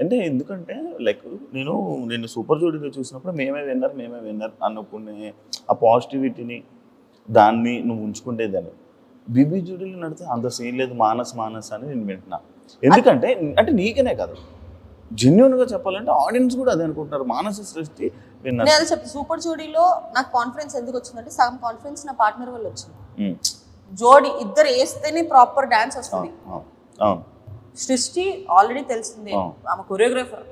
అంటే ఎందుకంటే లైక్ నేను సూపర్ జోడీలో చూసినప్పుడు మేమే విన్నర్ అనుకునే ఆ పాజిటివిటీని దాన్ని నువ్వు ఉంచుకుంటేదాన్ని. బీబీ జోడీలో నడితే అంత సీన్ లేదు, మానస్ అని నేను వింటున్నా. ఎందుకంటే అంటే నీకనే కాదు, జెన్యూన్ గా చెప్పాలంటే ఆడియన్స్ కూడా అదే అనుకుంటున్నారు. మానస సృష్టి విన్నర్. నేను చెప్తాను, సూపర్ జోడీలో నాకు కాన్ఫిడెన్స్ ఎందుకు వచ్చిందంటే సగం కాన్ఫిడెన్స్ నా పార్ట్నర్ వల్ల వచ్చింది. జోడీ ఇద్దరు వేస్తేనే ప్రాపర్ డాన్స్ వస్తుంది. సృష్టి ఆల్రెడీ తెలిసిందే, ఆమె కొరియోగ్రాఫర్.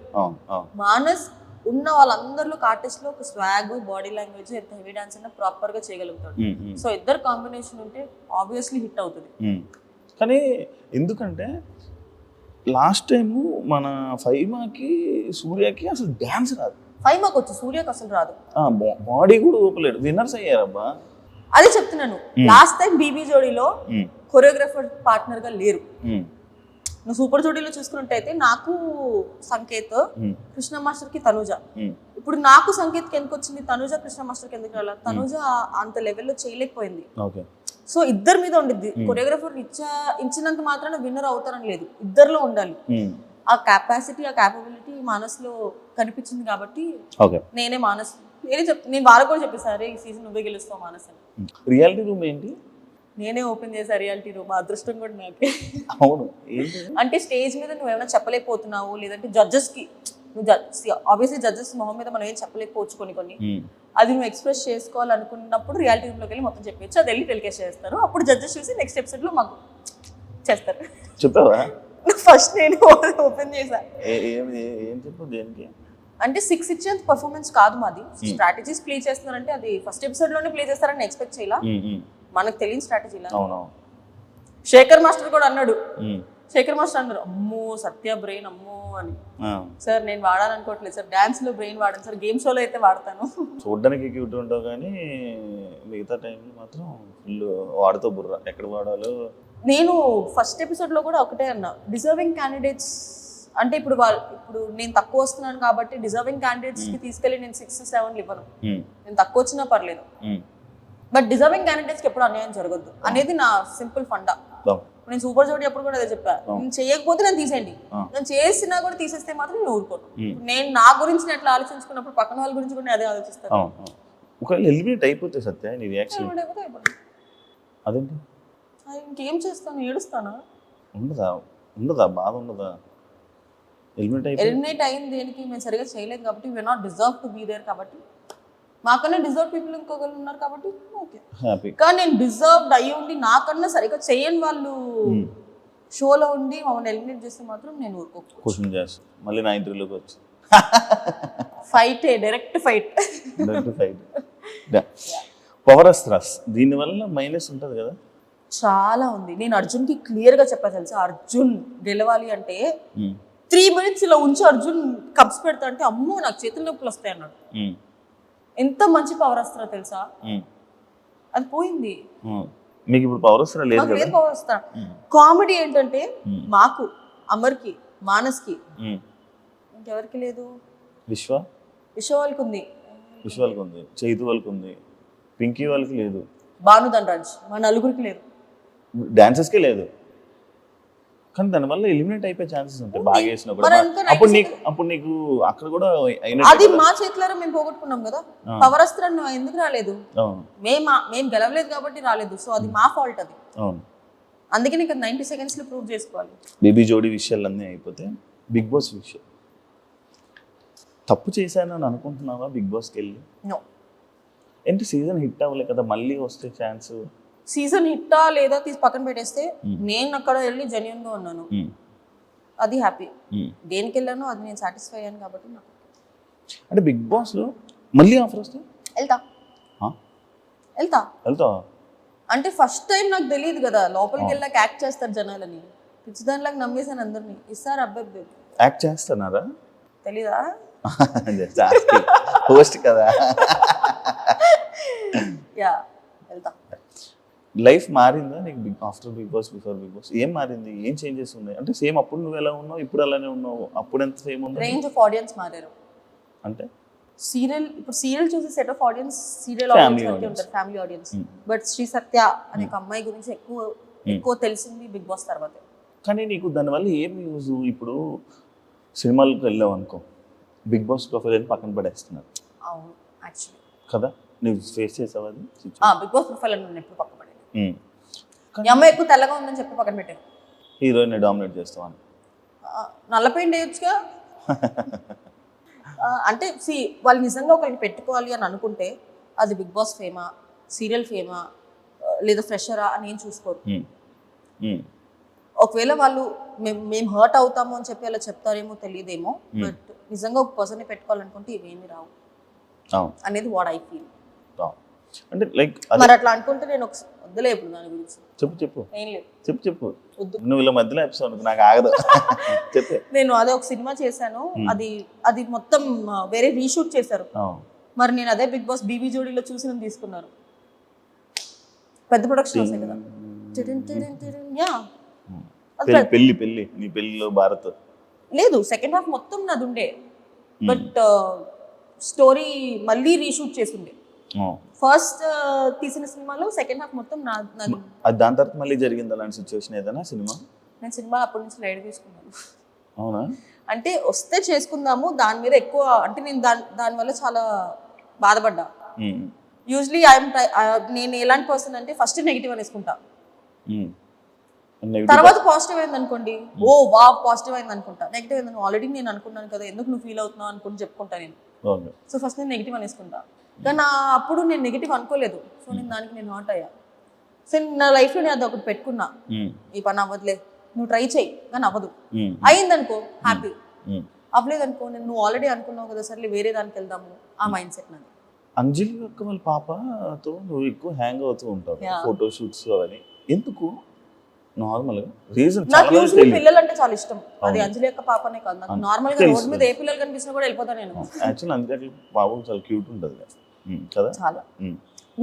మానస్ ఉన్న వాళ్ళందరిలో ఆర్టిస్ట్ లో ఒక స్వాగ్, బాడీ లాంగ్వేజ్, ఎంత హెవీ డాన్స్ అయినా ప్రాపర్ గా చేయగలుగుతాడు. సో ఇద్దరు కాంబినేషన్ ఉంటే ఆబ్వియస్లీ హిట్ అవుతుంది. కానీ ఎందుకంటే లాస్ట్ టైం మన ఫైమాకి సూర్యకి అసలు డాన్స్ రాదు. ఫైమాకి వచ్చు, సూర్యకి అసలు రాదు. బాడీ కూడా ఊపలేడు. విన్నర్స్ అయ్యారబ్బా. అదే చెప్తున్నాను, లాస్ట్ టైం బీబీ జోడీలో కొరియోగ్రాఫర్ పార్ట్నర్ గా లేరు. నువ్వు సూపర్ జోడీలో చూసుకున్నట్టయితే నాకు సంకేత్, కృష్ణ మాస్టర్ కి తనుజ. ఇప్పుడు నాకు సంకేత్కి ఎందుకు వచ్చింది, తనుజ కృష్ణ మాస్టర్కి ఎందుకు రాలా, తనుజ అంత లెవెల్లో చేయలేకపోయింది. ఓకే. సో ఇద్దరి మీద ఉండిద్ది. కొరియోగ్రాఫర్ ఇచ్చినంత మాత్రాన విన్నర్ అవుతారని లేదు, ఇద్దరిలో ఉండాలి. ఆ కెపాసిటీ, ఆ క్యాపబిలిటీ మానస్లో కనిపించింది కాబట్టి నేనే నేను వాళ్ళకు కూడా చెప్పేసారు ఈ సీజన్ నువ్వే గెలుస్తావు మానస్ అని. రియాలిటీ రూమ్ ఏంటి? నేనే ఓపెన్ చేసా రియాలిటీ రూమ్. ఆ అదృష్టం కూడా నాకే. అవును. అంటే స్టేజ్ మీద నువ్వేమైనా చెప్పలేకపోతున్నావు, లేదంటే జడ్జెస్కి నువ్వు ఆబ్వియస్లీ జడ్జెస్ మొహం మీద మనం ఏం చెప్పలేకపోవచ్చు కొన్ని అది నువ్వు ఎక్స్ప్రెస్ చేసుకోవాలనుకున్నప్పుడు రియాలిటీ రూమ్లోకి వెళ్ళి మొత్తం చెప్పచ్చు. అది వెళ్ళి టెలికాస్ట్ చేస్తారు. అప్పుడు జడ్జెస్ చూసి నెక్స్ట్ ఎపిసోడ్లో మాకు చేస్తారు. చెప్పావా? ఫస్ట్ నేను ఓపెన్ చేశా. ఏం చెప్పు దేనికి? అంటే 6 ఇచ్చేంత పర్ఫార్మెన్స్ కాదు మాది. స్ట్రాటజీస్ ప్లే చేస్తున్నారంటే అది ఫస్ట్ ఎపిసోడ్లోనే ప్లే చేస్తారని ఎక్స్పెక్ట్ చేయాల. మనకు తెలియని స్ట్రాటజీలా. శేఖర్ మాస్టర్ కూడా అన్నాడు, అమ్మో సత్య బ్రెయిన్ అమ్మో అని. సార్ నేను వాడాలనుకోవట్లేదు సార్, డాన్స్ లో బ్రెయిన్ వాడాను సార్, గేమ్ షోలో అయితే వాడతాను. చూడడానికి క్యూట్ ఉంటావు కానీ మిగతా టైంలో మాత్రం ఫుల్ వాడుతూ బుర్ర ఎక్కడ వాడాలో. నేను ఫస్ట్ ఎపిసోడ్ లో కూడా ఒకటే అన్నా, డిజర్వింగ్ క్యాండిడేట్స్ అంటే ఇప్పుడు నేను తక్కువ వస్తున్నాను కాబట్టి డిజర్వింగ్ క్యాండిడేట్స్ కి తీసుకెళ్లి నేను 6-7 ఇవ్వను. నేను తక్కువ వచ్చినా పర్లేదు, బట్ డిజర్వింగ్ క్యాండిడేట్స్ కి ఎప్పుడు అన్యాయం జరగద్దు అనేది నా సింపుల్ ఫండా. నేను సూపర్ జోడీ అప్పుడు కూడా అదే చెప్పా, నేను చేయకపోతే నేను తీసేయండి, నేను చేసినా కూడా తీసేస్తే మాత్రం నేను ఊరుకోను. నేను నా గురించి ఎట్లా ఆలోచించుకున్నప్పుడు పక్కన వాళ్ళ గురించి కూడా అదే ఆలోచిస్తాను. ఒకవేళ ఎలిమినేట్ అయిపోతే సత్య నీ రియాక్షన్ అదేంటి? ఇంకేం చేస్తాను, ఏడుస్తానా? ఉండదా బాధ ఉండదా? ఎలిమినేట్ అయింది దేనికి, మేము సరిగా చేయలేదు కాబట్టి, we're not deserve to be there కాబట్టి, మాకన్నా డిజర్వ్ పీపుల్ ఇంకొకరు ఉన్నారు కాబట్టి ఓకే. కానీ నేను డిజర్వ్డ్ అయ్యి ఉండి నాకన్నా సరిగ్గా చేయని వాళ్ళు షోలో ఉండి మమ్మల్ని ఎలిమినేట్ చేస్తే మాత్రం నేను ఊరుకోవచ్చు. మళ్ళీ నా ఇంటర్వ్యూలోకి వచ్చి fight, direct fight. Power astras దీనివల్ల మైనస్ ఉంటుంది కదా? చాలా ఉంది. నేను అర్జున్కి క్లియర్గా చెప్పా తెలుసా, అర్జున్ గెలవాలి అంటే 3 minutes ఇలా ఉంచి అర్జున్ కప్స్ పెడతా అంటే అమ్మో నాకు చేతుల నొప్పులు వస్తాయి అన్నాడు. ఎంత మంచి పవర్ అస్త్రా తెలుసా, అది పోయింది. మీకు ఇప్పుడు పవర్ అస్త్రా లేదు కదా? పవర్ అస్త్రా. కామెడీ ఏంటంటే మాకు, అమర్కి, మానస్కి, ఇంకెవరికి లేదు. విశ్వ వాళ్ళకి ఉంది, చైతు వాళ్ళకి ఉంది, పింకీ వాళ్ళకి లేదు, భాను ధనరాజ్ మా నలుగురికి లేదు, డాన్సర్స్కే లేదు. కానీ దానివల్ల ఎలిమినేట్ అయిపోయే ఛాన్సెస్ ఉంటాయి బాగా వేసినప్పుడు. అప్పుడు నీకు అక్కడ కూడా అది మా చేతిలో మేము పోగొట్టుకున్నాం కదా. పవర్ అస్త్రం ఎందుకు రాలేదు, మేము గెలవలేదు కాబట్టి రాలేదు. సో అది మా ఫాల్ట్. అది అందుకే నీకు 90 seconds లో ప్రూవ్ చేసుకోవాలి. బేబీ జోడీ విషయాలు అన్నీ అయిపోతే బిగ్ బాస్ విషయం తప్పు చేశానని అనుకుంటున్నావా? బిగ్ బాస్కి వెళ్ళి ఏంటి సీజన్ హిట్ అవ్వలే కదా, మళ్ళీ వస్తే ఛాన్స్. సీజన్ హిట్టా లేదా తీసి పక్కన పెట్టేస్తే నేను అక్కడ వెళ్ళి జెన్యూన్ గా ఉన్నాను, అది హ్యాపీ. దేనికి వెళ్ళానో అది నేను సాటిస్ఫై అయ్యాను కాబట్టి నాకు. అంటే బిగ్ బాస్ లో మళ్ళీ ఆఫర్ వస్తే వెళ్తా అంటే ఫస్ట్ టైం నాకు తెలియదు కదా, లోపలికి వెళ్ళాక యాక్ట్ చేస్తారు జనాలని, పిచ్చిదానిలాగా నమ్మేసాను అందరినీ. ఇస్తారు అబ్బాయి యాక్ట్ చేస్తున్నారా తెలీదా? హోస్ట్ కదా. యా వెళ్తా. లైఫ్ మారిందా నీకు after Bigg Boss, before Bigg Boss? ఏం మారింది, ఏం చేంజెస్ ఉన్నాయి? అంటే సేమ్ అప్పుడు నువ్వు ఎలా ఉన్నావు, ఇప్పుడు అలానే ఉన్నావు? అప్పుడు ఎంత సేమ్ ఉంది? రేంజ్ ఆఫ్ ఆడియన్స్ మారారు. అంటే ఇప్పుడు సీరియల్ చూసే set of audience serial audience ఉంటారు, ఫ్యామిలీ ఆడియన్స్. బట్ శ్రీ సత్య అనే ఒక అమ్మాయి గురించి ఎక్కువ తెలిసింది బిగ్ బాస్ తర్వాత. కానీ నీకు దానివల్ల ఏం యూజ్? ఇప్పుడు సినిమాలకు వెళ్ళావు అనుకో, బిగ్ బాస్ ప్రొఫైల్ అని పక్కన పడేస్తున్నారు. అవును యాక్చువల్లీ కదా, నువ్వు ఫేస్ చేసావు అది? బిగ్ బాస్ ప్రొఫైల్ అని ఎప్పుడు పక్కన పడేది. ఈ అమ్మాయి ఎక్కువ తెల్లగా ఉందని చెప్పి పక్కన పెట్టాను. హీరోయిన్ డామినేట్ చేస్తావని నల్ల పెయింట్ వేయొచ్చుగా. అంటే వాళ్ళు నిజంగా ఒకరికి పెట్టుకోవాలి అని అనుకుంటే అది బిగ్ బాస్ ఫేమా, సీరియల్ ఫేమా, లేదా ఫ్రెషరా అని ఏం చూసుకోరు. ఒకవేళ వాళ్ళు మేము హర్ట్ అవుతాము అని చెప్పి అలా చెప్తారేమో తెలియదేమో, బట్ నిజంగా ఒక పర్సన్ని పెట్టుకోవాలనుకుంటే ఇవేమీ రావు అనేది వాట్ ఐ ఫీల్. అంటే లైక్ మరి అట్లా అనుకుంటే నేను వద్దులే ఇప్పుడు దాని గురించి. చెప్పు నువ్వు ఇలా మధ్యలో ఎపిసోడ్ నాకు ఆగదు. చెప్పు. నేను అదే ఒక సినిమా చేశాను, అది మొత్తం వేరే రీషూట్ చేశారు. మరి నేను అదే బిగ్ బాస్ బీబీ జోడీలో చూసి నన్ను తీసుకున్నారు. పెద్ద ప్రొడక్షన్ వస్తాయి కదా. పెళ్లి నీ పెళ్లిలో భారత్ లేదు, సెకండ్ హాఫ్ మొత్తం నాది ఉండే. బట్ స్టోరీ మళ్ళీ రీషూట్ చేసిండే. ఫస్ట్ తీసిన సినిమాలో సెకండ్ హాఫ్ మొత్తం నాది. అది దాని తర్వాత మళ్ళీ జరిగింది అలాంటి సిచ్యువేషన్ ఏదైనా సినిమా? నేను సినిమా అప్పటి నుంచి లైట్ తీసుకున్నాను. అవునా? అంటే వస్తే చేసుకుందాము, దాని మీద ఎక్కువ అంటే నేను దానివల్ల చాలా బాధపడ్డా. యూజువలీ నేను ఎలాంటి పర్సన్ అంటే ఫస్ట్ నెగిటివ్ అనేసుకుంటా, తర్వాత పాజిటివ్ అయింది అనుకోండి, ఓ వా పాజిటివ్ అయింది అనుకుంటా. నెగిటివ్ అయింది ఆల్రెడీ నేను అనుకున్నాను కదా, ఎందుకు నువ్వు ఫీల్ అవుతున్నావు అనుకుని చెప్పుకుంటా నేను. సో ఫస్ట్ నేను నెగిటివ్ అనేసుకుంటా, కానీ అప్పుడు నేను నెగిటివ్ అనుకోలేదు. సో నేను దానికి నేను హర్ట్ అయ్యా. సో నా లైఫ్లో నేను అది ఒకటి పెట్టుకున్నా, ఈ పని అవ్వదులే, నువ్వు ట్రై చేయి కానీ అవ్వదు. అయిందనుకో హ్యాపీ, అవ్వలేదనుకో నువ్వు ఆల్రెడీ అనుకున్నావు కదా సర్లే వేరే దానికి వెళ్దాము, ఆ మైండ్ సెట్ నాది. అంజలి యొక్క వాళ్ళ పాపతో నువ్వు ఎక్కువ హ్యాంగ్ అవుతూ ఉంటావు, ఫోటో షూట్స్ అవన్నీ ఎందుకు? నార్మల్గా రీజన్ నాకు యూజువల్లీ పిల్లలు అంటే చాలా ఇష్టం. అది అంజలి యొక్క పాపనే కాదు, నాకు నార్మల్ గా రోడ్ మీద ఏ పిల్లలు కనిపించినా కూడా వెళ్ళిపోతాను నేను. యాక్చువల్లీ అంజలి పాప చాలా క్యూట్ ఉంటుంది కదా చాలా.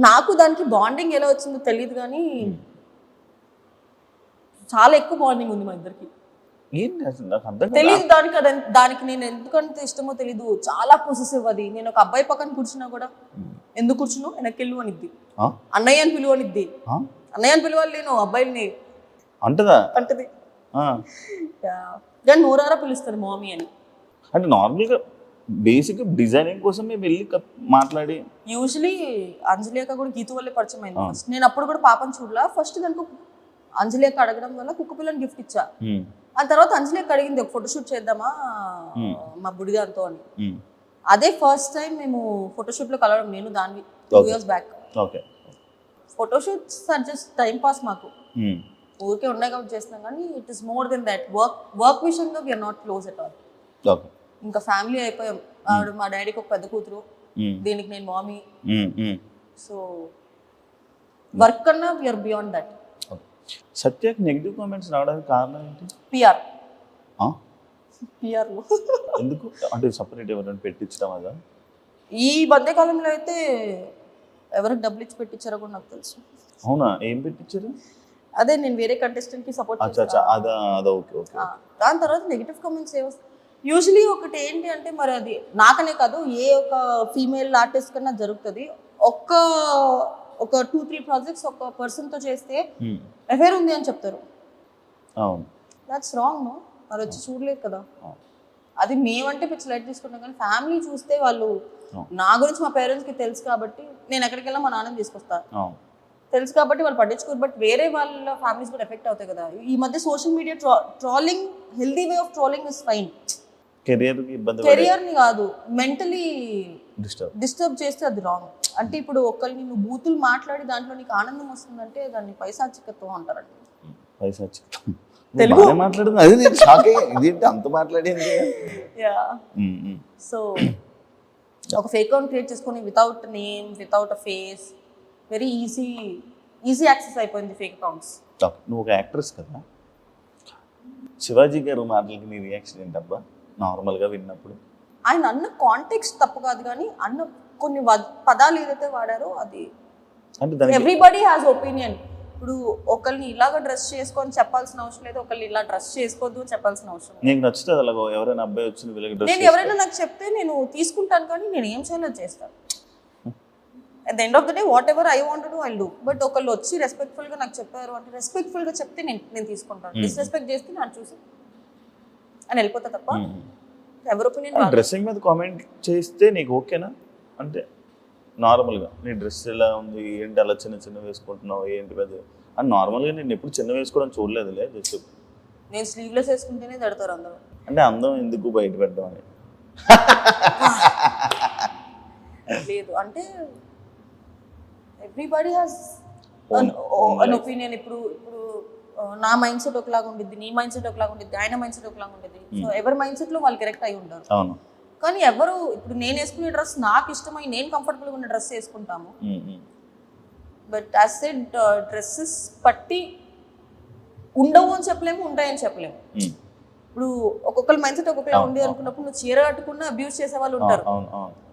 నాకు దానికి బాండింగ్ ఎలా వచ్చిందో తెలియదు కానీ చాలా ఎక్కువ బాండింగ్ ఉంది మా ఇద్దరికి. తెలియదు దానికి నేను ఎందుకంటే ఇష్టమో తెలీదు, చాలా పొసెసివ్ అది. నేను ఒక అబ్బాయి పక్కన కూర్చున్నా కూడా ఎందుకు కూర్చున్నావు వెనక్కి అనిద్ది, అన్నయ్య అని పిలువనిద్ది, అన్నయ్య అని పిలవాలి నేను అబ్బాయిని అంటదా అంటది, కానీ నోరారా పిలుస్తుంది మామీ అని. అంటే నార్మల్గా బేసిక్ డిజైనింగ్ కోసం మేము వెళ్ళి మాట్లాడి యూజువలీ అంజలి అక్క కూడా గీతు వల్లే పరిచయం అయింది. ఫస్ట్ నేను అప్పుడు కూడా పాపని చూడలా, ఫస్ట్ దానికి అంజలి అక్క అడగడం వల్ల కుక్క పిల్లని గిఫ్ట్ ఇచ్చా. ఆ తర్వాత అంజలి అక్క అడిగింది ఒక ఫోటోషూట్ చేద్దామా మా బుడిదాంతో అని. అదే ఫస్ట్ టైం మేము ఫోటోషూట్ లో కలవడం, నేను దాన్ని 2 years back. Photoshoots are just time pass, మాకు ఊరికే ఉన్నాయి కాబట్టి చేస్తున్నాం, కానీ it is more than that. Work విషయంగా we're not close at all. ఇంకా ఫ్యామిలీ అయిపోయాం. ఆవిడ మా డాడీకి ఒక పెద్ద కూతురు, దీనికి నేను మామీ. సో వర్క్ కన్నా వీఆర్ బియాండ్ దట్. సత్యకి నెగిటివ్ కామెంట్స్ రావడానికి కారణం ఏంటి? పిఆర్ ఎందుకు అంటే సపరేట్ ఎవరైనా పెట్టించడం అదా? ఈ మధ్యకాలంలో అయితే ఎవరికి డబ్బులు ఇచ్చి పెట్టించారో కూడా నాకు తెలుసు. అవునా? ఏం పెట్టించారు? అదే నేను వేరే కంటెస్టెంట్ కి సపోర్ట్ దాని తర్వాత నెగిటివ్ కామెంట్స్ యూజువలీ ఒకటి ఏంటి అంటే, మరి అది నాకనే కాదు ఏ ఒక ఫీమేల్ ఆర్టిస్ట్ కన్నా జరుగుతుంది. ఒక 2-3 ప్రాజెక్ట్స్ ఒక పర్సన్ తో చేస్తే అఫేర్ ఉంది అని చెప్తారు. That's wrong. నో, మరి వచ్చి చూడలేదు కదా. అది మేమంటే పిచ్చి లైట్ తీసుకుంటాం, కానీ ఫ్యామిలీ చూస్తే వాళ్ళు, నా గురించి మా పేరెంట్స్ కి తెలుసు కాబట్టి నేను ఎక్కడికి వెళ్ళా మా నాన్నని తీసుకొస్తాను, తెలుసు కాబట్టి వాళ్ళు పట్టించుకోరు. బట్ వేరే వాళ్ళ ఫ్యామిలీస్ కూడా ఎఫెక్ట్ అవుతాయి కదా. ఈ మధ్య social media trolling, healthy way of trolling is fine. Career ని కాదు, మెంటలీ డిస్టర్బ్ చేస్తే అది రాంగ్. అంటే ఇప్పుడు ఒకరిని నువ్వు బూతులు మాట్లాడి దాంట్లో నీకు ఆనందం వస్తుందంటే దాన్ని పైశాచికత్వం అంటారండి. తెలుగు మాట్లాడుతుంది అది నేను షాక్ అయ్యా, ఇదేంటి అంత మాట్లాడింది. సో ఒక ఫేక్ అకౌంట్ క్రియేట్ చేసుకొని వితౌట్ నేమ్, వితౌట్ అ ఫేస్, వెరీ ఈజీ యాక్సెస్ అయిపోయింది ఫేక్ అకౌంట్స్. నువ్వు ఒక యాక్ట్రెస్ కదా, శివాజీ గారు మాటలకి నీ రియాక్షన్ ఏంటబ్బా నార్మల్గా విన్నప్పుడు? ఆయన అన్న కాంటెక్స్ట్ తప్పు కాదు, కానీ అన్న కొన్ని పదాలు ఏదైతే వాడారో అది ఎవ్రీబడి హ్యాస్ ఒపీనియన్. ఇప్పుడు ఒకరిని ఇలాగ డ్రెస్ చేసుకొని చెప్పాల్సిన అవసరం లేదు, ఒకరిని ఇలా డ్రెస్ చేసుకోవద్దు చెప్పాల్సిన అవసరం లేదు. నీకు నచ్చుతుంది అలాగ ఎవరైనా అబ్బాయి వచ్చి నేను ఎవరైనా నాకు చెప్తే నేను తీసుకుంటాను, కానీ నేను ఏం చేయాలో చేస్తాను. At the end of the day what ever I want to I do. But ఒకళ్ళు వచ్చి రెస్పెక్ట్ఫుల్ గా నాకు చెప్పారు అంటే రెస్పెక్ట్ఫుల్ గా చెప్తే నేను తీసుకుంటాను. డిస్రెస్పెక్ట్ చేస్తే నాకు చూసి అని వెళ్ళిపోతా తప్ప ఎవరి ఒపీనియన్. డ్రెస్సింగ్ మీద కామెంట్ చేస్తే నీకు ఓకేనా? అంటే నార్మల్గా నీ డ్రెస్ ఎలా ఉంది ఏంటి, అలా చిన్న వేసుకుంటున్నావు ఏంటి పెద్ద అని నార్మల్గా నేను ఎప్పుడు చిన్న వేసుకోవడం చూడలేదులే. జస్ట్ నేను స్లీవ్లెస్ వేసుకుంటేనే తడతారు అందరూ. అంటే అందం ఎందుకు బయట పెట్టడం అని లేదు, అంటే ఎవ్రీబడి హ్యాస్ అన్ ఒపీనియన్. ఇప్పుడు నా మైండ్ సెట్ ఒకలాగా ఉండిద్ది, నీ మైండ్ సెట్ ఒకలాగా ఉండిద్ది, ఆయన మైండ్ సెట్ ఒకలాగా ఉండిద్ది. సో ఎవరి మైండ్ సెట్ లో వాళ్ళు కరెక్ట్ అయి ఉంటారు. కానీ ఎవరు ఇప్పుడు నేను వేసుకునే డ్రెస్ నాకు ఇష్టమై నేను కంఫర్టబుల్గా ఉన్న డ్రెస్ వేసుకుంటాము. బట్ యాజ్ సెడ్ డ్రెస్సెస్ పట్టి ఉండవు అని చెప్పలేము, ఉంటాయని చెప్పలేము. ఇప్పుడు ఒక్కొక్కరి మైండ్ సెట్ ఒక్కొక్కలా ఉంది అనుకున్నప్పుడు నువ్వు చీర కట్టుకున్న అబ్యూస్ చేసే వాళ్ళు ఉంటారు,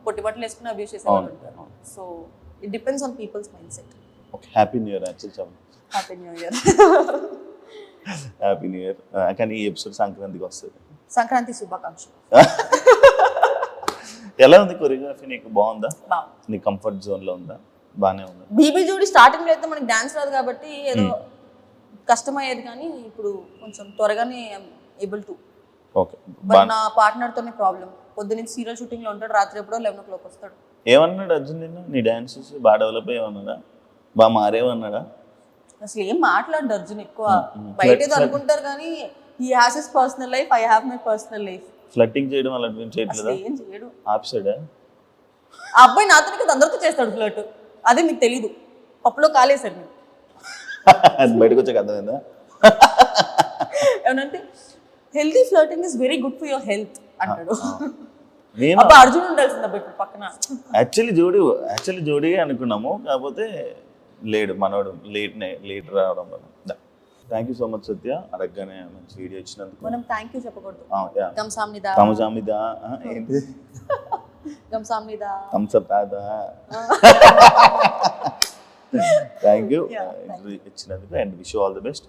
పొట్టి బట్టలు వేసుకున్న అబ్యూస్ చేసే వాళ్ళు ఉంటారు. So it depends on peoples mind set. Happy new year. Happy new year. Happy new year. కానీ ఈ ఎపిసోడ్ సంక్రాంతికి వస్తుంది. సంక్రాంతి శుభాకాంక్షలు. ఎలా ఉంది కొరియోగ్రఫీ? నీకు బాగుందా? బాగుంది. నీ కంఫర్ట్ జోన్ లో ఉందా? బానే ఉందా? బీబీ జోడి స్టార్టింగ్ లో అయితే మనకి డాన్స్ రాదు కాబట్టి ఏదో కష్టమయ్యేది, కానీ ఇప్పుడు కొంచెం త్వరగానే ఏబుల్ టు. ఓకే. బట్ నా పార్ట్నర్ తోనే ప్రాబ్లం. పొద్దున్నే సీరియల్ షూటింగ్ లో ఉంటాడు, రాత్రి ఎప్పుడో 11 o'clock వస్తాడు. ఏమన్నాడు అర్జున్ నిన్న? నీ డాన్స్ చూసి బాగా డెవలప్ అయ్యమన్నాడా? బాగా మారేవన్నాడా? అసలు ఏం మాట్లాడు అర్జున్ ఎక్కువ. బయట ఏదో అనుకుంటారు కానీ he has his personal life, I have my personal life. ఫ్లట్టింగ్ చేయడం అలాంటివి చేయట్లేదా? ఏం చేయడు. ఆప్సైడా? ఆ అబ్బాయి నాతో కదా అందరితో చేస్తాడు ఫ్లర్ట్, అదే మీకు తెలీదు. పప్పులో కాలేసాడు మీరు. అది బయటకు వచ్చాక అర్థమైందా? ఏమనంటే healthy flirting is very good for your health అంటాడు. నేను అబ్బా అర్జున్ ఉండాల్సింది అబ్బా ఇప్పుడు పక్కన. యాక్చువల్లీ జోడీగా అనుకున్నాము, కాకపోతే లేడు మనోడు, లేట్ రావడం వల్ల. థ్యాంక్ యూ సో మచ్ సత్య, అడగగానే మంచి వీడియో ఇచ్చినందుకు. మనం థ్యాంక్ యూ చెప్పకూడదు. గంసామ్నిదా తమజామిదా ఏంటి? గంసామ్నిదా థమ్స్అప్ ఆదా. థ్యాంక్ యూ ఇచ్చినందుకు and wish all the best.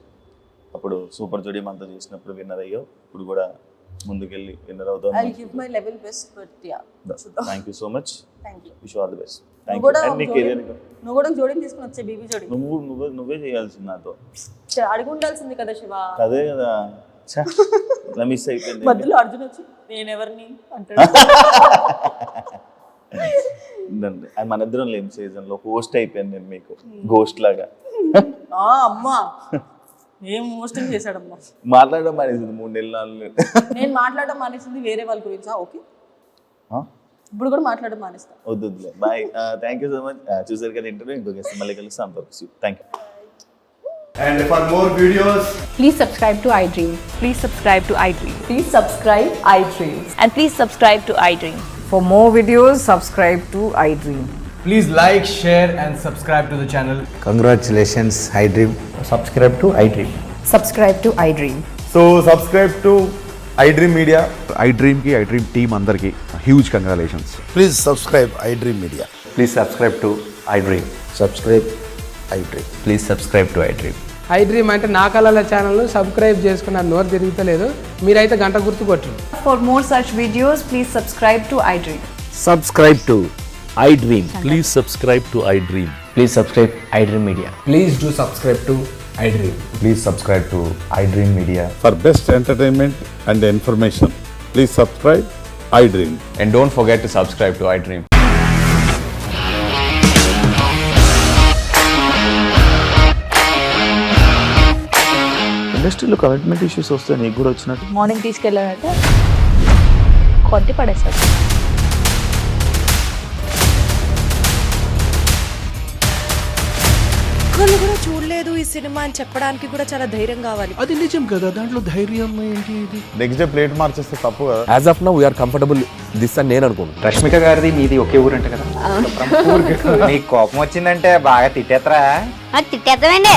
అప్పుడు సూపర్ జోడీ మనతో చేసినప్పుడు విన్నర్ అయ్యో, ఇప్పుడు కూడా ముందుకెళ్ళి విన్నర్ అవుతాం. I give my level best, but yeah thank you so much. Thank you. Wish all the best. నువ్వు కూడా జోడిని తీసుకుని వచ్చే బీబీ జోడి నువ్వే చేయాల్సింది నాతో. అడిగి ఉండాల్సింది కదా శివ. అదే కదా, ఇలా మిస్ అయిపోయింది. మధ్యలో అర్జున్ వచ్చి నేను ఎవరిని అంటాడు. మన ఇద్దరం లేం సీజన్ లో హోస్ట్ అయిపోయాను నేను మీకు, గోస్ట్ లాగా. అమ్మా ఏం హోస్టింగ్ చేశాడమ్మా. మాట్లాడడం మానేసింది 3 నెలలు. నేను మాట్లాడడం మానేసింది వేరే వాళ్ళ గురించి. ఓకే, ఇప్పుడు కూడా మాట్లాడడం మానేస్తా. వద్దులే, bye. Thank you so much. చూసారు కదా ఇంటర్వ్యూ, ఇంకో గెస్ట్ మళ్ళీ కలుస్తాం. Thank you. And for more videos, Please subscribe to iDream. Please subscribe to iDream. Please subscribe iDream. And please subscribe to iDream. For more videos, subscribe to iDream. please like, share, and subscribe to the channel. Congratulations, iDream. Subscribe to iDream. Subscribe to iDream. So subscribe to iDream Media. iDream team అందరికి huge congratulations. Please subscribe iDream Media. Please subscribe to iDream. Subscribe iDream. Please subscribe to iDream. iDream అంటే నా కళల ఛానల్ను subscribe చేసుకున్న నోరు తిరుగుతలేదు, మీరైతే గంట గుర్తు కొట్టండి. For more such videos, please subscribe to iDream. Subscribe to iDream. Please subscribe to iDream. Please subscribe iDream Media. Please do subscribe to iDream. Please subscribe to iDream Media. For best entertainment and information, please subscribe iDream. And don't forget to subscribe to iDream. ఇండస్ట్రీలో commitment issues వస్తే నీకు కూడా వచ్చినట్టు? Morning తీసుకెళ్ళాడంటే కొట్టి పడేస్తాడు. ఒక్కళ్ళు కూడా చూడలేదు ఈ సినిమా అని చెప్పడానికి కూడా చాలా ధైర్యం కావాలి. అది నిజం కదా, దాంట్లో ధైర్యం ఏంటి? ఇది నెక్స్ట్ డే ప్లేట్ మార్చేస్తే తప్పు కదా. As of now, we are comfortable this అని నేను అనుకుంటున్నాను. రష్మిక గారిది మీది ఒకే ఊరంట కదా? నీకు కోపం వచ్చిందంటే బాగా తిట్టేత్తరా? తిట్టేద్దామండి.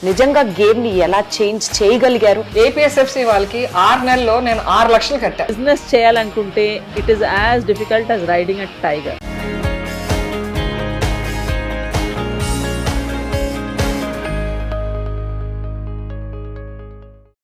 నిజంగా గేమ్ ని ఎలా చేంజ్ చేయగలిగారు? APSFC వాళ్ళకి 6 నెలల్లో నేను 6 లక్షలు కట్టా. బిజినెస్ చేయాలనుకుంటే it is as difficult as riding a tiger.